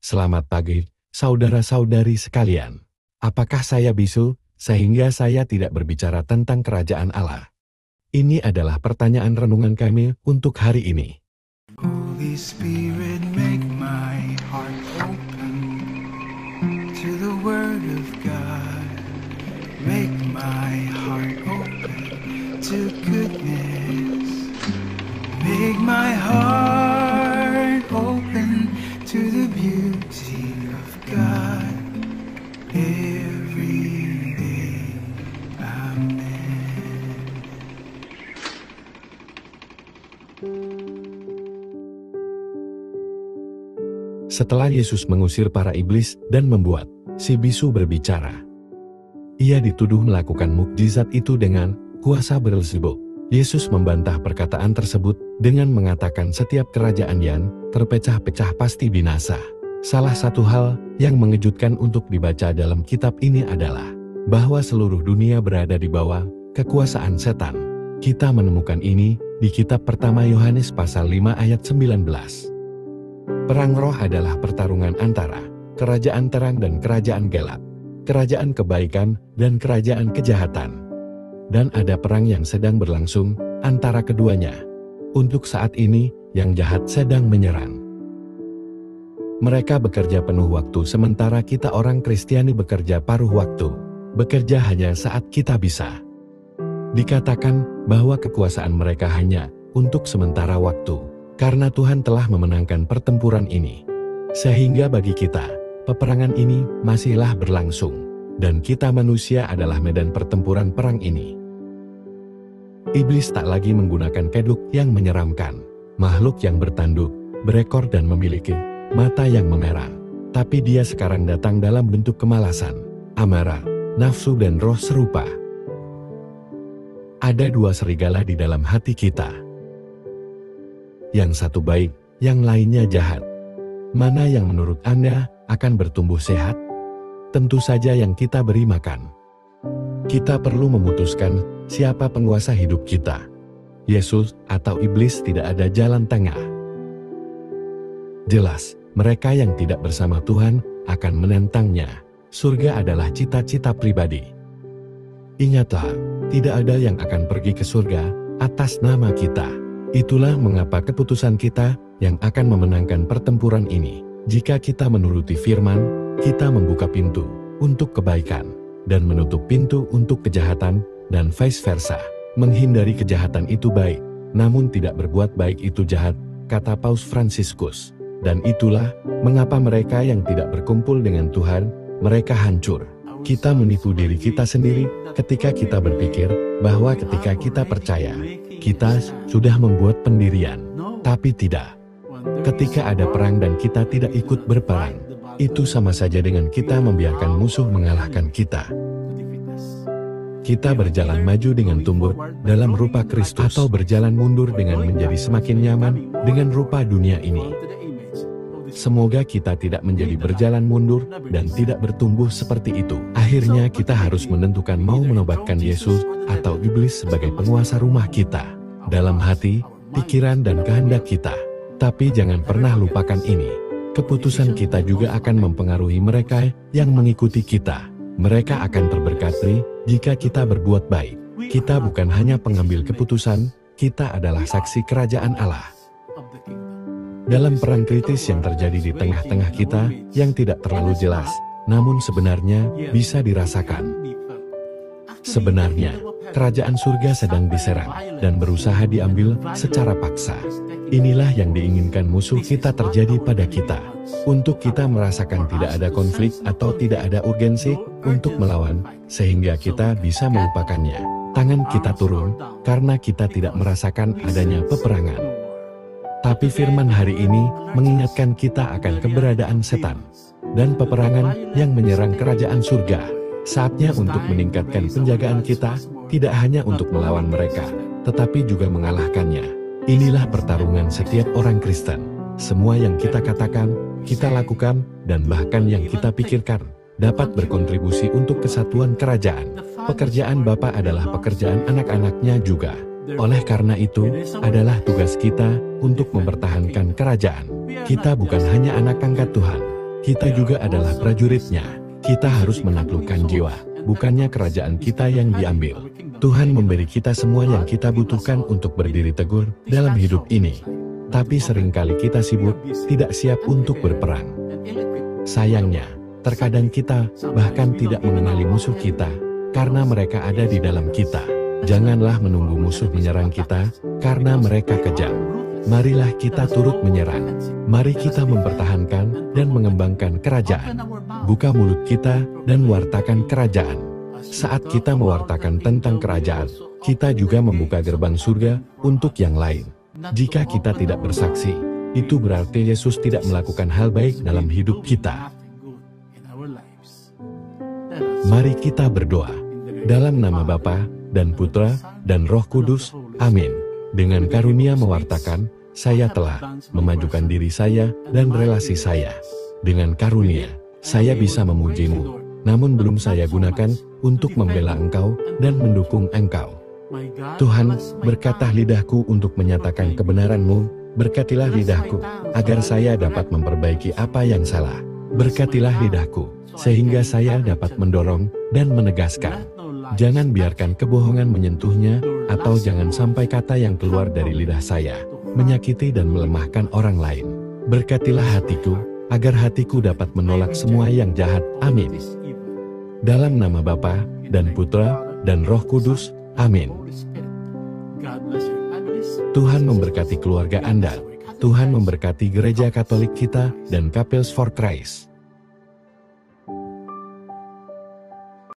Selamat pagi, saudara-saudari sekalian. Apakah saya bisu, sehingga saya tidak berbicara tentang kerajaan Allah? Ini adalah pertanyaan renungan kami untuk hari ini. Holy Spirit, make my heart open to the Word of God. Make my heart open to goodness. Make my heart open to the beauty of God every day. Amen. Setelah Yesus mengusir para iblis dan membuat si bisu berbicara, ia dituduh melakukan mukjizat itu dengan kuasa Beelzebub. Yesus membantah perkataan tersebut dengan mengatakan setiap kerajaan yang terpecah-pecah pasti binasa. Salah satu hal yang mengejutkan untuk dibaca dalam kitab ini adalah bahwa seluruh dunia berada di bawah kekuasaan setan. Kita menemukan ini di kitab pertama Yohanes pasal 5 ayat 19. Perang roh adalah pertarungan antara kerajaan terang dan kerajaan gelap, kerajaan kebaikan dan kerajaan kejahatan. Dan ada perang yang sedang berlangsung antara keduanya. Untuk saat ini, yang jahat sedang menyerang. Mereka bekerja penuh waktu sementara kita orang Kristiani bekerja paruh waktu. Bekerja hanya saat kita bisa. Dikatakan bahwa kekuasaan mereka hanya untuk sementara waktu, karena Tuhan telah memenangkan pertempuran ini. Sehingga bagi kita, peperangan ini masihlah berlangsung, dan kita manusia adalah medan pertempuran perang ini. Iblis tak lagi menggunakan keduk yang menyeramkan, makhluk yang bertanduk, berekor dan memiliki mata yang memerah. Tapi dia sekarang datang dalam bentuk kemalasan, amarah, nafsu dan roh serupa. Ada dua serigala di dalam hati kita. Yang satu baik, yang lainnya jahat. Mana yang menurut Anda akan bertumbuh sehat? Tentu saja yang kita beri makan. Kita perlu memutuskan siapa penguasa hidup kita. Yesus atau iblis, tidak ada jalan tengah. Jelas, mereka yang tidak bersama Tuhan akan menentangnya. Surga adalah cita-cita pribadi. Ingatlah, tidak ada yang akan pergi ke surga atas nama kita. Itulah mengapa keputusan kita yang akan memenangkan pertempuran ini. Jika kita menuruti firman, kita membuka pintu untuk kebaikan dan menutup pintu untuk kejahatan, dan vice versa. Menghindari kejahatan itu baik, namun tidak berbuat baik itu jahat, kata Paus Fransiskus. Dan itulah mengapa mereka yang tidak berkumpul dengan Tuhan, mereka hancur. Kita menipu diri kita sendiri ketika kita berpikir bahwa ketika kita percaya, kita sudah membuat pendirian. Tapi tidak. Ketika ada perang dan kita tidak ikut berperang, itu sama saja dengan kita membiarkan musuh mengalahkan kita. Kita berjalan maju dengan tumbuh dalam rupa Kristus, atau berjalan mundur dengan menjadi semakin nyaman dengan rupa dunia ini. Semoga kita tidak menjadi berjalan mundur dan tidak bertumbuh seperti itu. Akhirnya kita harus menentukan mau menobatkan Yesus atau iblis sebagai penguasa rumah kita, dalam hati, pikiran dan kehendak kita. Tapi jangan pernah lupakan ini. Keputusan kita juga akan mempengaruhi mereka yang mengikuti kita. Mereka akan terberkati jika kita berbuat baik. Kita bukan hanya pengambil keputusan, kita adalah saksi kerajaan Allah. Dalam perang kritis yang terjadi di tengah-tengah kita, yang tidak terlalu jelas, namun sebenarnya bisa dirasakan. Sebenarnya, kerajaan surga sedang diserang dan berusaha diambil secara paksa. Inilah yang diinginkan musuh kita terjadi pada kita. Untuk kita merasakan tidak ada konflik atau tidak ada urgensi untuk melawan, sehingga kita bisa melupakannya. Tangan kita turun karena kita tidak merasakan adanya peperangan. Tapi firman hari ini mengingatkan kita akan keberadaan setan dan peperangan yang menyerang kerajaan surga. Saatnya untuk meningkatkan penjagaan kita, tidak hanya untuk melawan mereka, tetapi juga mengalahkannya. Inilah pertarungan setiap orang Kristen. Semua yang kita katakan, kita lakukan, dan bahkan yang kita pikirkan, dapat berkontribusi untuk kesatuan kerajaan. Pekerjaan Bapa adalah pekerjaan anak-anaknya juga. Oleh karena itu, adalah tugas kita untuk mempertahankan kerajaan. Kita bukan hanya anak angkat Tuhan, Kita juga adalah prajuritnya. Kita harus menaklukkan jiwa, bukannya kerajaan kita yang diambil. Tuhan memberi kita semua yang kita butuhkan untuk berdiri teguh dalam hidup ini. Tapi seringkali kita sibuk, tidak siap untuk berperang. Sayangnya, terkadang kita bahkan tidak mengenali musuh kita, karena mereka ada di dalam kita. Janganlah menunggu musuh menyerang kita, karena mereka kejam. Marilah kita turut menyerang. Mari kita mempertahankan dan mengembangkan kerajaan. Buka mulut kita dan wartakan kerajaan. Saat kita mewartakan tentang kerajaan, kita juga membuka gerbang surga untuk yang lain. Jika kita tidak bersaksi, itu berarti Yesus tidak melakukan hal baik dalam hidup kita. Mari kita berdoa. Dalam nama Bapa dan Putra dan Roh Kudus, amin. Dengan karunia mewartakan, saya telah memajukan diri saya dan relasi saya. Dengan karunia, saya bisa memujimu, namun belum saya gunakan untuk membela Engkau dan mendukung Engkau. Tuhan, berkatlah lidahku untuk menyatakan kebenaran-Mu, berkatilah lidahku, agar saya dapat memperbaiki apa yang salah. Berkatilah lidahku, sehingga saya dapat mendorong dan menegaskan. Jangan biarkan kebohongan menyentuhnya, atau jangan sampai kata yang keluar dari lidah saya menyakiti dan melemahkan orang lain. Berkatilah hatiku, agar hatiku dapat menolak semua yang jahat. Amin. Dalam nama Bapa dan Putra dan Roh Kudus, amin. Tuhan memberkati keluarga Anda. Tuhan memberkati Gereja Katolik kita dan Couples for Christ.